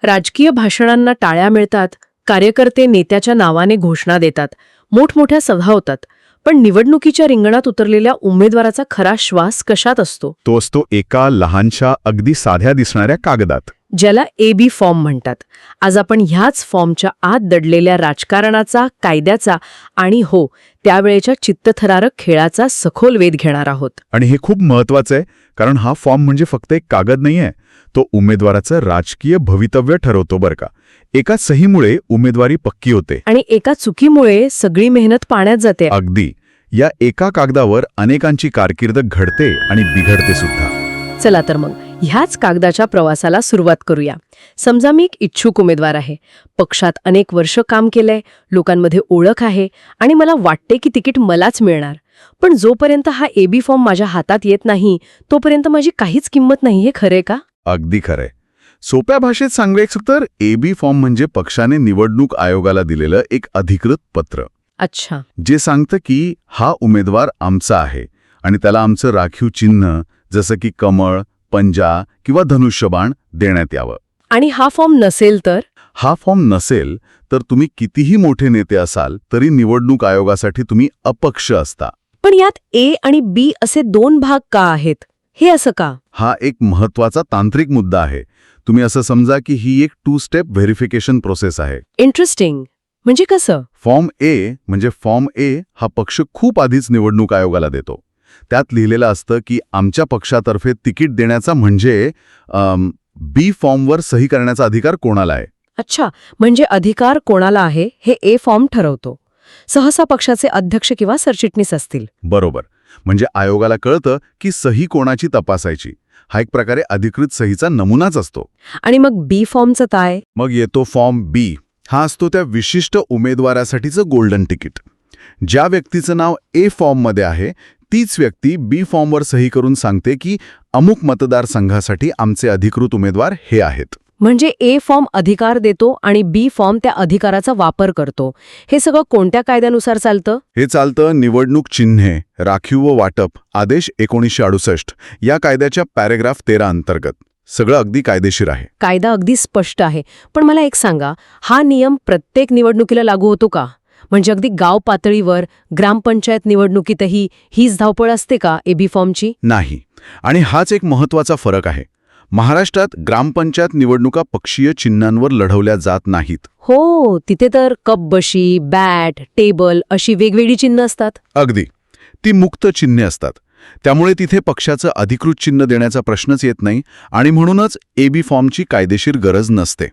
राजकीय भाषणांना टाळ्या मिळतात, कार्यकर्ते नेत्याच्या नावाने घोषणा देतात, मोठमोठ्या सभा होतात. पण निवडणुकीच्या रिंगणात उतरलेल्या उमेदवाराचा खरा श्वास कशात असतो? तो असतो एका लहानशा अगदी साध्या दिसणाऱ्या कागदात. ज्याला AB फॉर्म म्हणतात. आज आपण ह्याच फॉर्मच्या आत दडलेल्या राजकारणाचा, कायद्याचा आणि त्यावेळेच्या चित्तथरारक खेळाचा सखोल वेध घेणार आहोत. आणि हे खूप महत्वाचं आहे, कारण हा फॉर्म म्हणजे फक्त एक कागद नाहीये, तो उमेदवाराचं राजकीय भवितव्य ठरवतो बरं का. एका सहीमुळे उमेदवारी पक्की होते आणि एका चुकीमुळे सगळी मेहनत पाण्यात जाते. अगदी. या एका कागदावर अनेकांची कारकीर्द घडते आणि बिघडते सुद्धा. चला तर मग ह्याच कागदाच्या प्रवासाला सुरुवात करूया. समजा मी एक इच्छुक उमेदवार आहे. पक्षात अनेक वर्ष काम केलंय, लोकांमध्ये ओळख आहे आणि मला वाटते की तिकीट मलाच मिळणार. पण जोपर्यंत हा AB फॉर्म माझ्या हातात येत नाही, तोपर्यंत माझी काहीच किंमत नाही. हे खरंय का? अगदी खरंय. सोप्या भाषेत सांगायचं तर AB फॉर्म म्हणजे पक्षाने निवडणूक आयोगाला दिलेलं एक अधिकृत पत्र. अच्छा. जे सांगतं की हा उमेदवार आमचा आहे आणि त्याला आमचं राखीव चिन्ह जसं की कमळ, पंजा किंवा धनुष्यबाण देण्यात यावं. आणि हा फॉर्म नसेल तर? हा फॉर्म नसेल तर तुम्ही कितीही मोठे नेते असाल तरी निवडणूक आयोगासाठी तुम्ही अपक्ष असता. पण यात A आणि B असे दोन भाग का आहेत? हे असं का? हा एक महत्वाचा तांत्रिक मुद्दा आहे. तुम्ही असं समजा की ही एक 2 स्टेप व्हेरिफिकेशन प्रोसेस आहे. इंटरेस्टिंग. म्हणजे कसं? फॉर्म ए हा पक्ष खूप आधीच निवडणूक आयोगाला देतो. त्यात लिहिलेलं असतं की आमच्या पक्षातर्फे तिकीट देण्याचा म्हणजे B फॉर्मवर सही करण्याचा अधिकार कोणाला आहे. अच्छा, म्हणजे अधिकार कोणाला आहे हे A फॉर्म ठरवतो. सहसा पक्षाचे अध्यक्ष किंवा सरचिटणीस असतील. बरोबर. म्हणजे आयोगाला कळतं की सही कोणाची तपासायची. हा एक प्रकारे अधिकृत सहीचा नमुनाच असतो. आणि मग B फॉर्मचं काय? मग येतो फॉर्म B. हा असतो त्या विशिष्ट उमेदवारासाठीचं गोल्डन तिकीट. ज्या व्यक्तीचं नाव A फॉर्ममध्ये आहे तीच व्यक्ती B फॉर्मवर सही करून सांगते की अमुक मतदारसंघासाठी आमचे अधिकृत उमेदवार हे आहेत. म्हणजे A फॉर्म अधिकार देतो आणि B फॉर्म त्या अधिकाराचा वापर करतो. हे सगळं कोणत्या कायद्यानुसार चालतं? हे चालतं निवडणूक चिन्हे, राखीव व वाटप आदेश 1968 या कायद्याच्या पॅरेग्राफ 13 अंतर्गत. सगळं अगदी कायदेशीर आहे. कायदा अगदी स्पष्ट आहे. पण मला एक सांगा, हा नियम प्रत्येक निवडणुकीला लागू होतो का? म्हणजे अगदी गाव पातळीवर, ग्रामपंचायत निवडणुकीतही हीच धावपळ असते का AB फॉर्मची? नाही. आणि हाच एक महत्वाचा फरक आहे. महाराष्ट्रात ग्रामपंचायत निवडणुका पक्षीय चिन्हांवर लढवल्या जात नाहीत. हो, तिथे तर कपबशी, बॅट, टेबल अशी वेगवेगळी चिन्ह असतात. अगदी. ती मुक्त चिन्हे असतात. त्यामुळे तिथे पक्षाचं अधिकृत चिन्ह देण्याचा प्रश्नच येत नाही आणि म्हणूनच AB फॉर्मची कायदेशीर गरज नसते.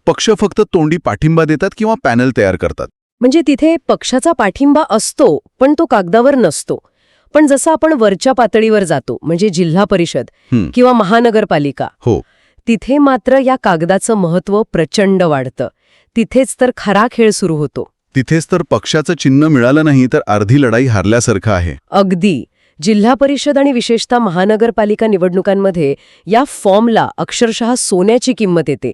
पक्ष फक्त तोंडी पाठिंबा देतात किंवा पॅनल तयार करतात. म्हणजे तिथे पक्षाचा पाठिंबा असतो, पण तो कागदावर नसतो. पण जसं आपण वरच्या पातळीवर जातो, म्हणजे जिल्हा परिषद किंवा महानगरपालिका, तिथे मात्र या कागदाचं महत्त्व प्रचंड वाढतं. तिथेच तर खरा खेळ सुरू होतो. तिथेच तर पक्षाचं चिन्ह मिळालं नाही तर अर्धी लढाई हारल्यासारखं आहे. अगदी. जिल्हा परिषद आणि विशेषतः महानगरपालिका निवडणुकांमध्ये या फॉर्मला अक्षरशः सोन्याची किंमत येते.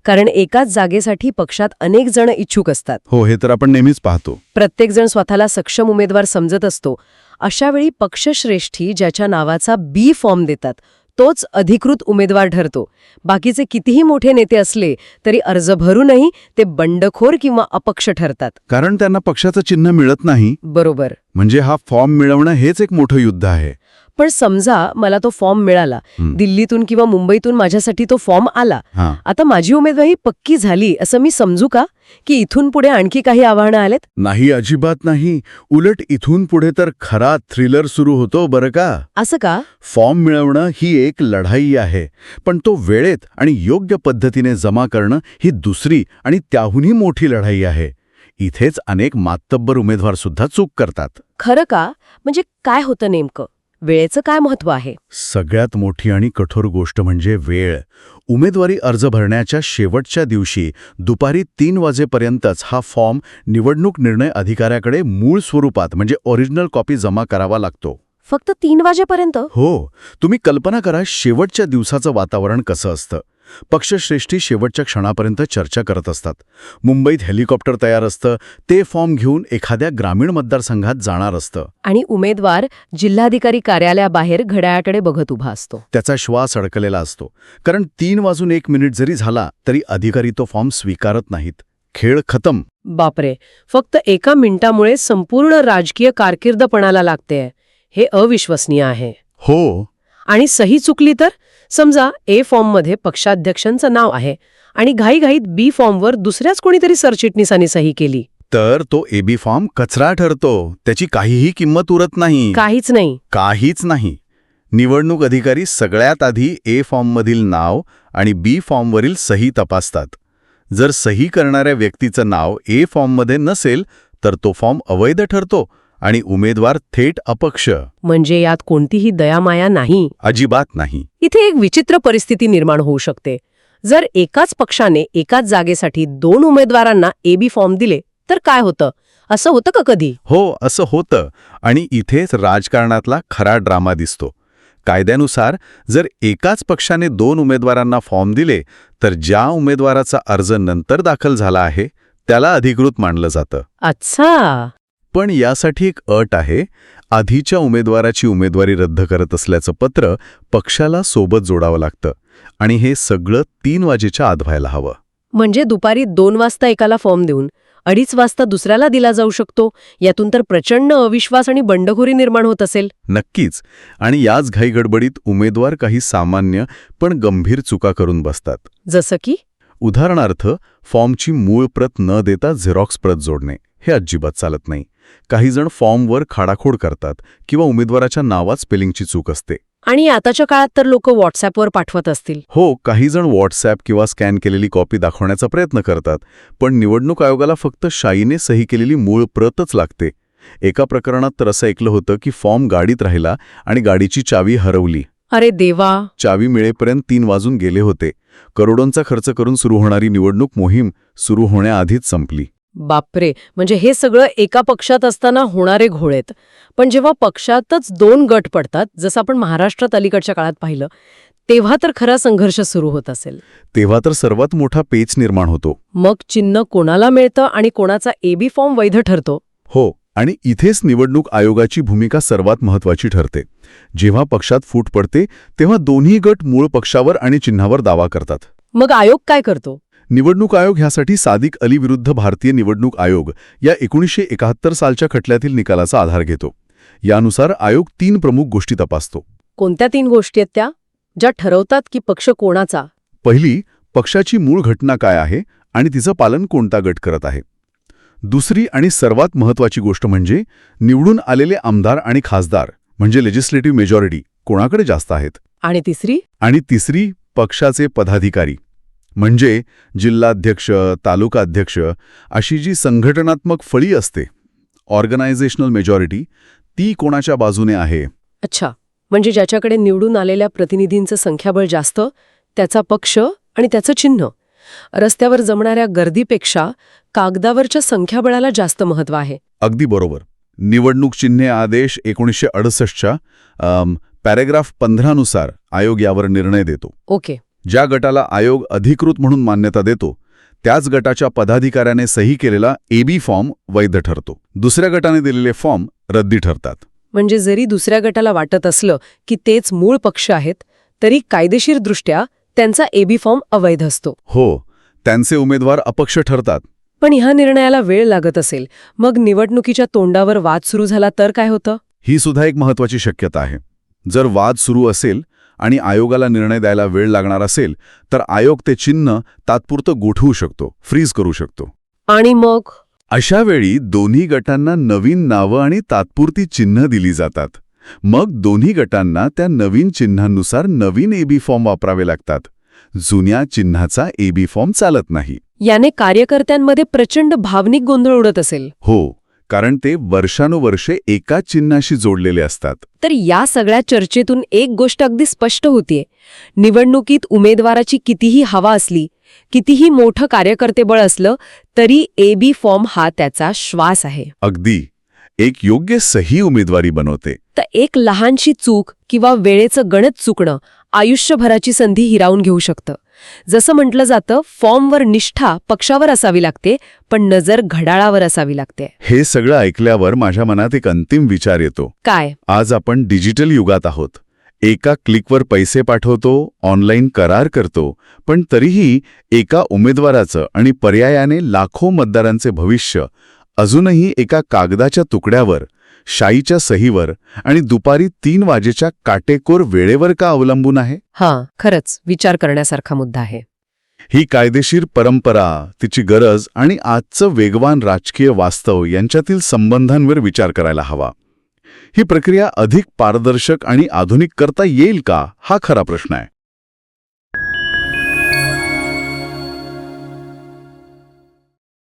कारण एकाच जागेसाठी पक्षात अनेक जण इच्छुक असतात. हे तर आपण नेहमीच पाहतो. प्रत्येक जण स्वतःला सक्षम उमेदवार समजत असतो. अशावेळी पक्षश्रेष्ठी ज्याच्या नावाचा B फॉर्म देतात तोच अधिकृत उमेदवार ठरतो. बाकीचे कितीही मोठे नेते असले तरी अर्ज भरूनही ते बंडखोर किंवा अपक्ष ठरतात. कारण त्यांना पक्षाचं चिन्ह मिळत नाही. बरोबर. म्हणजे हा फॉर्म मिळवणं हेच एक मोठं युद्ध आहे. पण समजा मला तो फॉर्म मिळाला, दिल्लीतून किंवा मुंबईतून माझ्यासाठी तो फॉर्म आला. आता माझी उमेदवारी पक्की झाली असं मी समजू का? की इथून पुढे आणखी काही आव्हानं आलेत? नाही, अजिबात नाही. उलट इथून पुढे तर खरा थ्रिलर सुरू होतो बरं का. असं का? फॉर्म मिळवणं ही एक लढाई आहे, पण तो वेळेत आणि योग्य पद्धतीने जमा करणं ही दुसरी आणि त्याहूनही मोठी लढाई आहे. इथेच अनेक मातब्बर उमेदवार सुद्धा चूक करतात. खरं का? म्हणजे काय होतं नेमकं? वेळेचं काय महत्त्व आहे? सगळ्यात मोठी आणि कठोर गोष्ट म्हणजे वेळ. उमेदवारी अर्ज भरण्याच्या शेवटच्या दिवशी दुपारी 3 वाजेपर्यंतच हा फॉर्म निवडणूक निर्णय अधिकाऱ्याकडे मूळ स्वरूपात म्हणजे ओरिजिनल कॉपी जमा करावा लागतो. फक्त 3 वाजेपर्यंत? तुम्ही कल्पना करा शेवटच्या दिवसाचं वातावरण कसं असतं. पक्षश्रेष्ठी शेवटच्या क्षणापर्यंत चर्चा करत असतात. मुंबईत हेलिकॉप्टर तयार असतं, ते फॉर्म घेऊन एखाद्या ग्रामीण मतदारसंघात जाणार असतं. आणि उमेदवार जिल्हाधिकारी कार्यालयाबाहेर घड्याळाकडे बघत उभा असतो. त्याचा श्वास अडकलेला असतो, कारण 3:01 जरी झाला तरी अधिकारी तो फॉर्म स्वीकारत नाहीत. खेळ खतम. बापरे, फक्त एका मिनिटामुळे संपूर्ण राजकीय कारकीर्द पणाला लागतेय. हे अविश्वसनीय आहे. हो. आणि सही चुकली तर? समजा ए फॉर्ममध्ये पक्षाध्यक्षांचं नाव आहे आणि घाईघाईत बी फॉर्मवर दुसऱ्याच कोणीतरी सरचिटणीसांनी सही केली, तर तो एबी फॉर्म कचरा ठरतो. त्याची काहीही किंमत उरत नाही. काहीच नाही. निवडणूक अधिकारी सगळ्यात आधी ए फॉर्ममधील नाव आणि बी फॉर्मवरील सही तपासतात. जर सही करणाऱ्या व्यक्तीचं नाव ए फॉर्ममध्ये नसेल तर तो फॉर्म अवैध ठरतो आणि उमेदवार थेट अपक्ष. म्हणजे यात कोणतीही दयामाया नाही. अजिबात नाही. इथे एक विचित्र परिस्थिती निर्माण होऊ शकते. जर एकाच पक्षाने एकाच जागेसाठी 2 उमेदवारांना एबी फॉर्म दिले तर काय होतं? असं होतं का कधी? हो, असं होतं. आणि इथेच राजकारणातला खरा ड्रामा दिसतो. कायद्यानुसार जर एकाच पक्षाने 2 उमेदवारांना फॉर्म दिले तर ज्या उमेदवाराचा अर्ज नंतर दाखल झाला आहे त्याला अधिकृत मानलं जातं. अच्छा. पण यासाठी एक अट आहे. आधीच्या उमेदवाराची उमेदवारी रद्द करत असल्याचं पत्र पक्षाला सोबत जोडावं लागतं आणि हे सगळं 3 वाजेच्या आत व्हायला हवं. म्हणजे दुपारी 2 वाजता एकाला फॉर्म देऊन 2:30 वाजता दुसऱ्याला दिला जाऊ शकतो. यातून तर प्रचंड अविश्वास आणि बंडखोरी निर्माण होत असेल. नक्कीच. आणि याच घाईगडबडीत उमेदवार काही सामान्य पण गंभीर चुका करून बसतात. जसं की उदाहरणार्थ, फॉर्मची मूळ प्रत न देता झेरॉक्स प्रत जोडणे. हे अजिबात चालत नाही. काही जण फॉर्मवर खाडाखोड करतात किंवा उमेदवाराच्या नावात स्पेलिंगची चूक असते. आणि आताच्या काळात तर लोक व्हॉट्सअपवर पाठवत असतील. हो, काही जण व्हॉट्सॲप किंवा स्कॅन केलेली कॉपी दाखवण्याचा प्रयत्न करतात, पण निवडणूक आयोगाला फक्त शाईने सही केलेली मूळ प्रतच लागते. एका प्रकरणात तर असं ऐकलं होतं की फॉर्म गाडीत राहिला आणि गाडीची चावी हरवली. अरे देवा. चावी मिळेपर्यंत 3 वाजून गेले होते. करोडोंचा खर्च करून सुरू होणारी निवडणूक मोहीम सुरू होण्याआधीच संपली. बापरे, म्हणजे हे सगळं एका पक्षात असताना होणारे घोळेत. पण जेव्हा पक्षातच 2 गट पडतात, जसं आपण महाराष्ट्रात अलीकडच्या काळात पाहिलं, तेव्हा तर खरा संघर्ष सुरू होत असेल. तेव्हा तर सर्वात मोठा पेच निर्माण होतो. मग चिन्ह कोणाला मिळतं आणि कोणाचा एबी फॉर्म वैध ठरतो? हो, आणि इथेच निवडणूक आयोगाची भूमिका सर्वात महत्त्वाची ठरते. जेव्हा पक्षात फूट पडते तेव्हा दोन्ही गट मूळ पक्षावर आणि चिन्हावर दावा करतात. मग आयोग काय करतो? निवडणूक आयोग ह्यासाठी सादिक अली विरुद्ध भारतीय निवडणूक आयोग या 1971 सालच्या खटल्यातील निकालाचा आधार घेतो. यानुसार आयोग 3 प्रमुख गोष्टी तपासतो. कोणत्या 3 गोष्टी आहेत त्या, ज्या ठरवतात की पक्ष कोणाचा? पहिली, पक्षाची मूळ घटना काय आहे आणि तिचं पालन कोणता गट करत आहे. दुसरी आणि सर्वात महत्त्वाची गोष्ट म्हणजे निवडून आलेले आमदार आणि खासदार म्हणजे लेजिस्लेटिव्ह मेजॉरिटी कोणाकडे जास्त आहेत. आणि तिसरी पक्षाचे पदाधिकारी म्हणजे जिल्हाध्यक्ष, तालुका अध्यक्ष अशी जी संघटनात्मक फळी असते, ऑर्गनायझेशनल मेजॉरिटी, ती कोणाच्या बाजूने आहे. अच्छा, म्हणजे ज्याच्याकडे निवडून आलेल्या प्रतिनिधींचं संख्याबळ जास्त, त्याचा पक्ष आणि त्याचं चिन्ह. रस्त्यावर जमणाऱ्या गर्दीपेक्षा कागदावरच्या संख्याबळाला जास्त महत्त्व आहे. अगदी बरोबर. निवडणूक चिन्हे आदेश 1968च्या पॅरेग्राफ 15 नुसार आयोग यावर निर्णय देतो. ओके. ज्या गटाला आयोग अधिकृत म्हणून मान्यता देतो त्याच गटाच्या पदाधिकाऱ्याने सही केलेला एबी फॉर्म वैध ठरतो. दुसऱ्या गटाने दिलेले फॉर्म रद्दी ठरतात. म्हणजे जरी दुसऱ्या गटाला वाटत असलं की तेच मूळ पक्ष आहेत, तरी कायदेशीरदृष्ट्या त्यांचा एबी फॉर्म अवैध असतो. हो, त्यांचे उमेदवार अपक्ष ठरतात. पण ह्या निर्णयाला वेळ लागत असेल, मग निवडणुकीच्या तोंडावर वाद सुरू झाला तर काय होतं? ही सुद्धा एक महत्त्वाची शक्यता आहे. जर वाद सुरू असेल आणि आयोगाला निर्णय द्यायला वेळ लागणार असेल तर आयोग ते चिन्ह तात्पुरतं गोठवू शकतो, फ्रीज करू शकतो. आणि मग अशा वेळी दोन्ही गटांना नवीन नावं आणि तात्पुरती चिन्ह दिली जातात. मग दोन्ही गटांना त्या नवीन चिन्हांनुसार नवीन एबी फॉर्म वापरावे लागतात. जुन्या चिन्हाचा एबी फॉर्म चालत नाही. याने कार्यकर्त्यांमध्ये प्रचंड भावनिक गोंधळ उडत असेल. हो, कारण ते वर्षानुवर्षे एकाच चिन्हाशी जोडलेले असतात. तर या सगळ्या चर्चेतून एक गोष्ट अगदी स्पष्ट होतीये. निवडणुकीत उमेदवाराची कितीही हवा असली, कितीही मोठं कार्यकर्तेबळ असलं, तरी एबी फॉर्म हा त्याचा श्वास आहे. अगदी. एक योग्य सही उमेदवारी बनवते. तर एक लहानशी चूक किंवा वेळेचं गणित चुकणं आयुष्यभराची संधी हिरावून घेऊ शकतं. जसं म्हटलं जातं, फॉर्मवर निष्ठा पक्षावर असावी लागते, पण नजर घड्याळावर असावी लागते. हे सगळं ऐकल्यावर माझ्या मनात एक अंतिम विचार येतो. काय? आज आपण डिजिटल युगात आहोत. एका क्लिकवर पैसे पाठवतो, ऑनलाईन करार करतो, पण तरीही एका उमेदवाराचं आणि पर्यायाने लाखो मतदारांचे भविष्य अजूनही एका कागदाच्या तुकड्यावर, शाईच्या सहीवर आणि दुपारी 3 वाजेच्या काटेकोर वेळेवर का अवलंबून आहे? हां, खरंच विचार करण्यासारखा मुद्दा आहे. ही कायदेशीर परंपरा, तिची गरज आणि आजचं वेगवान राजकीय वास्तव यांच्यातील संबंधांवर विचार करायला हवा. ही प्रक्रिया अधिक पारदर्शक आणि आधुनिक करता येईल का, हा खरा प्रश्न आहे.